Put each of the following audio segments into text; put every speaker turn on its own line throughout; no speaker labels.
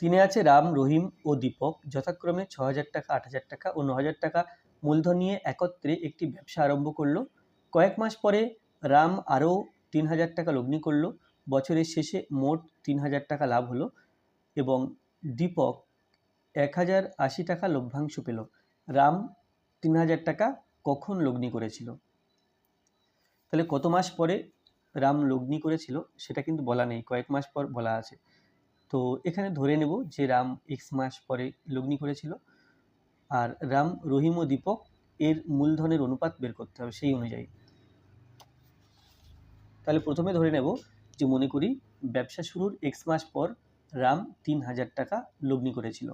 তিনে আছে রাম, রহিম ও দীপক যথাক্রমে ৬,০০০ টাকা, ৮,০০০ টাকা ও ৯,০০০ টাকা মূলধন নিয়ে একত্রে একটি ব্যবসা আরম্ভ করলো। কয়েক মাস পরে রাম আরও ৩,০০০ টাকা লগ্নি করলো। বছরের শেষে মোট ৩,০০০ টাকা লাভ হলো এবং দীপক ১,০৮০ টাকা লভ্যাংশ পেল। রাম ৩,০০০ টাকা কখন লগ্নি করেছিল? তাহলে কত মাস পরে রাম লগ্নি করেছিল সেটা কিন্তু বলা নেই, কয়েক মাস পর বলা আছে। তো এখানে ধরে নেব যে রাম এক্স মাস পরে লগ্নি করেছিল, আর রাম, রহিম ও দীপক এর মূলধনের অনুপাত বের করতে হবে সেই অনুযায়ী। তাহলে প্রথমে ধরে নেব যে মনে করি ব্যবসা শুরুর এক্স মাস পর রাম ৩,০০০ টাকা লগ্নি করেছিল।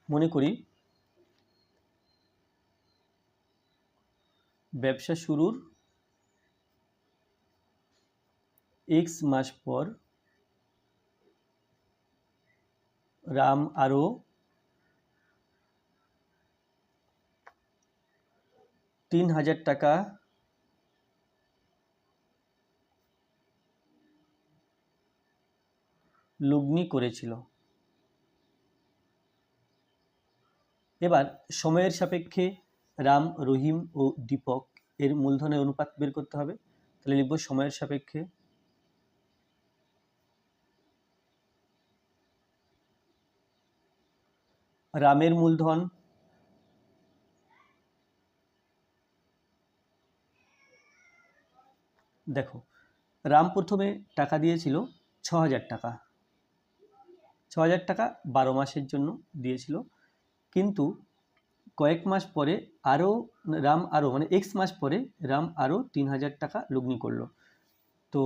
মনে করি ব্যবসা শুরুর এক্স মাস পর রাম আরও ৩,০০০ টাকা লগ্নি করেছিল। এবার সময়ের সাপেক্ষে রাম, রহিম ও দীপক এর মূলধনের অনুপাত বের করতে হবে। তাহলে লিখব সময়ের সাপেক্ষে রামের মূলধন দেখো, রাম প্রথমে টাকা দিয়েছিল ৬,০০০ টাকা। ৬,০০০ টাকা ১২ মাসের জন্য দিয়েছিল, কিন্তু কয়েক মাস পরে রাম আরও মানে এক্স মাস পরে রাম আরও ৩,০০০ টাকা লগ্নি করলো। তো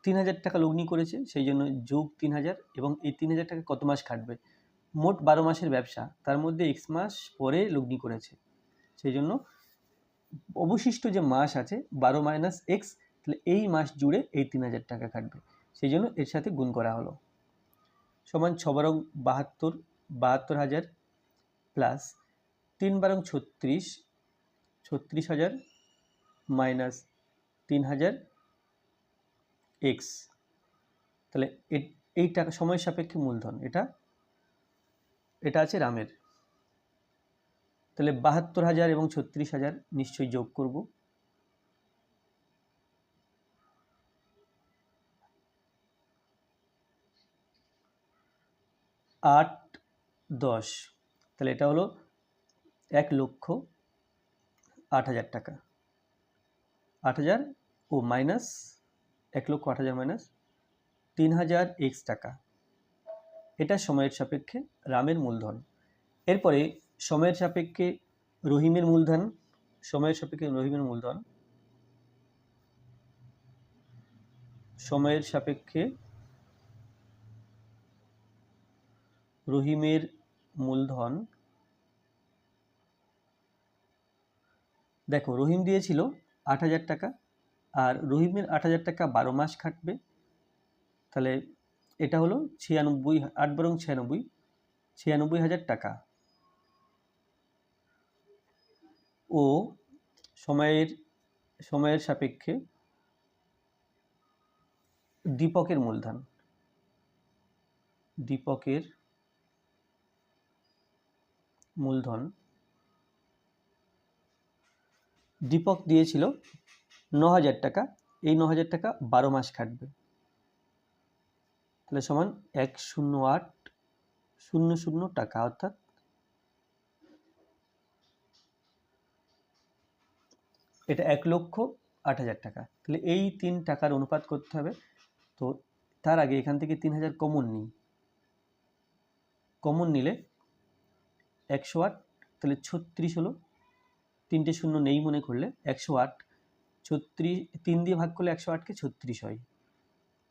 ৩,০০০ টাকা লগ্নি করেছে, সেই জন্য যোগ ৩,০০০, এবং এই ৩,০০০ টাকা কত মাস খাটবে? মোট ১২ মাসের ব্যবসা, তার মধ্যে এক্স মাস পরে লগ্নি করেছে, সেই জন্য অবশিষ্ট যে মাস আছে ১২ মাইনাস এক্স, তাহলে এই মাস জুড়ে এই ৩,০০০ টাকা কাটবে, সেই জন্য এর সাথে গুণ করা হলো। সমান ৬ বারং ৭২, ৭২,০০০ প্লাস ৩ বারং ৩৬, ৩৬,০০০ মাইনাস ৩,০০০ এক্স। তাহলে এই টাকা সময় সাপেক্ষে মূলধন, এটা আছে রামের। তাহলে ৭২,০০০ এবং ৩৬,০০০ নিশ্চয়ই যোগ করব। ৮, ১০, তাহলে এটা হলো ১,০৮,০০০ টাকা। ৮,০০০ ও মাইনাস ১,০৮,০০০ মাইনাস ৩,০০০ এক্স টাকা, এটা সময়ের সাপেক্ষে রামের মূলধন। এরপরে সময়ের সাপেক্ষে রহিমের মূলধন, সময়ের সাপেক্ষে রহিমের মূলধন, সময়ের সাপেক্ষে রহিমের মূলধন। দেখো, রহিম দিয়েছিল ৮,০০০ টাকা, আর রহিমের ৮,০০০ টাকা ১২ মাস খাটবে, তাহলে এটা হলো ৯৬, ৮ বরং ৯৬, ৯৬,০০০ টাকা। ও সময়ের সাপেক্ষে দীপকের মূলধন, দীপকের মূলধন, দীপক দিয়েছিল ৯,০০০ টাকা, এই ৯,০০০ টাকা ১২ মাস খাটবে, তাহলে সমান ১,০৮,০০০ টাকা, অর্থাৎ এটা ১,০৮,০০০ টাকা। তাহলে এই ৩ টাকার অনুপাত করতে হবে। তো তার আগে এখান থেকে ৩,০০০ কমন নিই, কমন নিলে ১০৮, তাহলে ৩৬ হলো, ৩টে শূন্য নেই মনে করলে ১০৮, ৩৬ ৩ দিয়ে ভাগ করলে ১০৮কে ৩৬ হয়,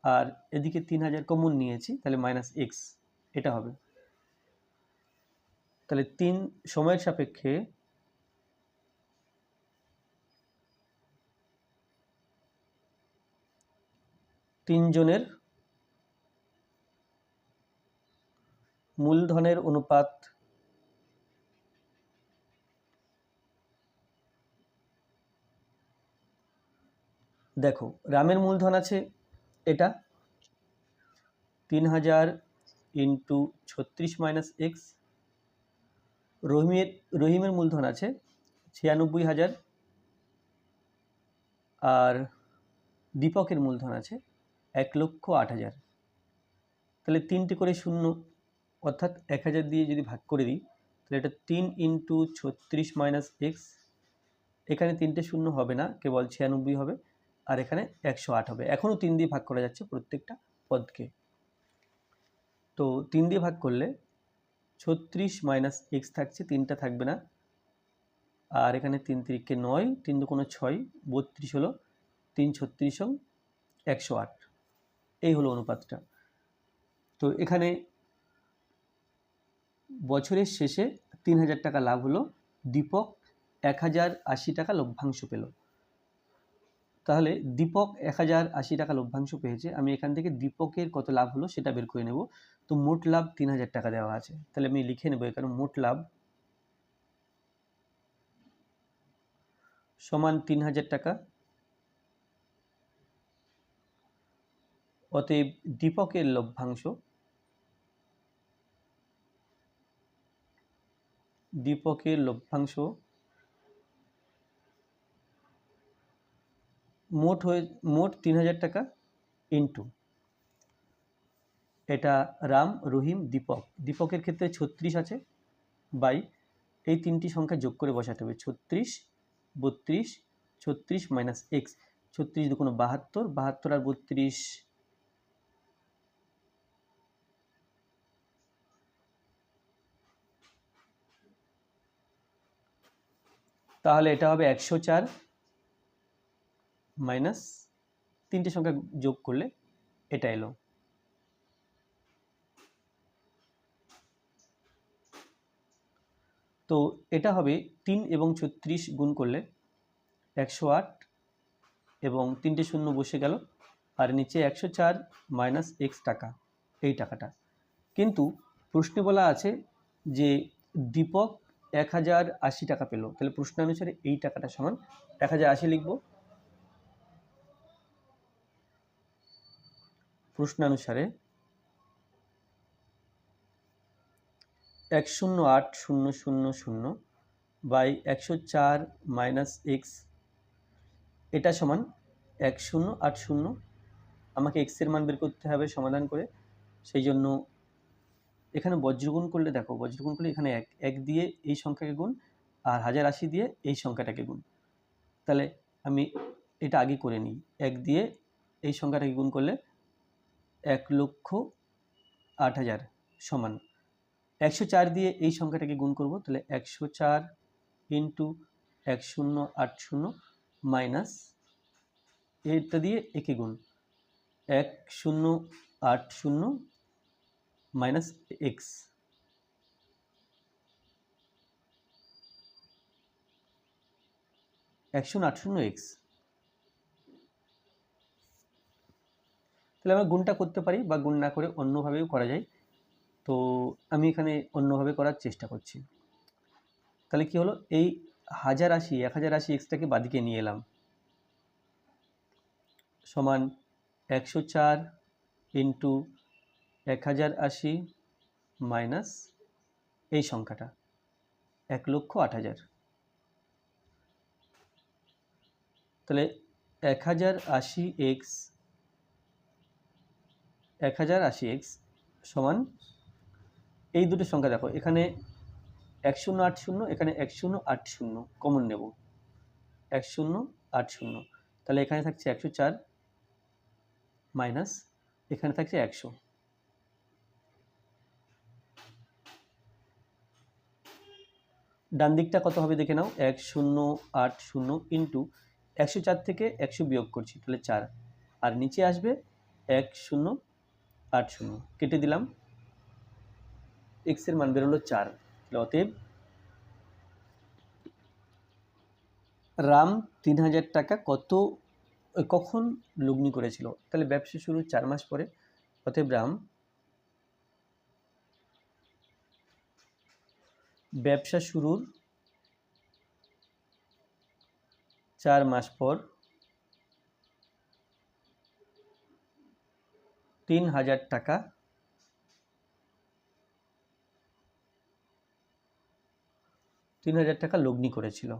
আর এদিকে ৩,০০০ কমন নিয়েছি, তাহলে মাইনাস এক্স, এটা হবে। তাহলে সময়ের সাপেক্ষে তিনজনের মূলধনের অনুপাত দেখো রামের মূলধন আছে এটা 3000 ইন্টু 36 মাইনাস এক্স, রহিমের মূলধন আছে 96,000 আর দীপকের মূলধন আছে 1,08,000। তাহলে 3টে করে শূন্য, অর্থাৎ 1000 দিয়ে যদি ভাগ করে দিই তাহলে এটা 3 ইন্টু 36 মাইনাস এক্স, এখানে 3টে শূন্য হবে না, কেবল 96 হবে, আর এখানে 108 হবে। এখনও 3 দিয়ে ভাগ করা যাচ্ছে প্রত্যেকটা পদকে। তো 3 দিয়ে ভাগ করলে 36 মাইনাস এক্স থাকছে, 3টা থাকবে না, আর এখানে 3 3কে 9, 3 দুগুণে 6, 32 হলো, 3 36 108, এই হলো অনুপাতটা। তো এখানে বছরের শেষে 3000 টাকা লাভ হলো, দীপক 1080 টাকা লভ্যাংশ পেল। তাহলে দীপক 1080 টাকা লভ্যাংশ পেয়েছে, আমি এখান থেকে দীপকের কত লাভ হলো সেটা বের করে নেব। তো মোট লাভ 3000 টাকা দেওয়া আছে, তাহলে আমি লিখে নেব এখানে মোট লাভ সমান 3000 টাকা। অতএব দীপকের লভ্যাংশ মোট 3000 টাকা ইন্টু এটা রাম, রহিম, দীপকের ক্ষেত্রে 36 আছে, বাই এই 3টি সংখ্যা যোগ করে বসাতে হবে, 36, 32, 36 মাইনাস এক্স, 36 দুগুণ 72, 72 আর 32 তাহলে এটা হবে 104 মাইনাস 3টে সংখ্যা যোগ করলে এটা এলো। তো এটা হবে 3 এবং 36 গুণ করলে 108, এবং 3টে শূন্য বসে গেল, আর নিচে 104 মাইনাস এক্স টাকা, এই টাকাটা। কিন্তু প্রশ্নে বলা আছে যে দীপক 1080 টাকা পেল, তাহলে প্রশ্নানুসারে এই টাকাটা সমান 1080 লিখব। প্রশ্নানুসারে 108,000 বাই 104 মাইনাস এক্স, এটা সমান 1080। আমাকে এক্সের মান বের করতে হবে সমাধান করে, সেই জন্য এখানে বজ্রগুণ করলে, দেখো বজ্রগুণ করলে এখানে 1 দিয়ে এই সংখ্যাকে গুণ, আর 1080 দিয়ে এই সংখ্যাটাকে গুণ। তাহলে আমি এটা আগে করে নিই, 1 দিয়ে এই সংখ্যাটাকে গুণ করলে 1,08,000 সমান 104 দিয়ে এই সংখ্যাটাকে গুণ করব, তাহলে 104 ইন্টু 1080 মাইনাস এটা দিয়ে একে গুণ 1080 মাইনাস এক্স, 1080 এক্স। তাহলে আমরা গুণটা করতে পারি বা গুণ না করে অন্যভাবেও করা যায়, তো আমি এখানে অন্যভাবে করার চেষ্টা করছি। তাহলে কি হলো, এই 1080 এক্সটাকে বাদিকে নিয়ে এলাম, সমান 104 ইন্টু 1080 মাইনাস এই সংখ্যাটা 1,08,000। তাহলে 1080x সমান এই দুটো সংখ্যা, দেখো এখানে 1080, এখানে 1080 কমন নেব, 1080, তাহলে এখানে থাকছে 104 মাইনাস এখানে থাকছে 100। ডান দিকটা কত হবে দেখে নাও, 1080 ইন্টু 104 থেকে 100 বিয়োগ করছি, তাহলে 4, আর নিচে আসবে 1080, কেটে দিলাম, এক্সের মান বেরোলো 4। অতএব রাম 3000 টাকা কখন লগ্নি করেছিল, তাহলে ব্যবসা শুরুর 4 মাস পরে। অতএব রাম ব্যবসা শুরুর 4 মাস পর 3,000 টাকা লগ্নি করেছিল।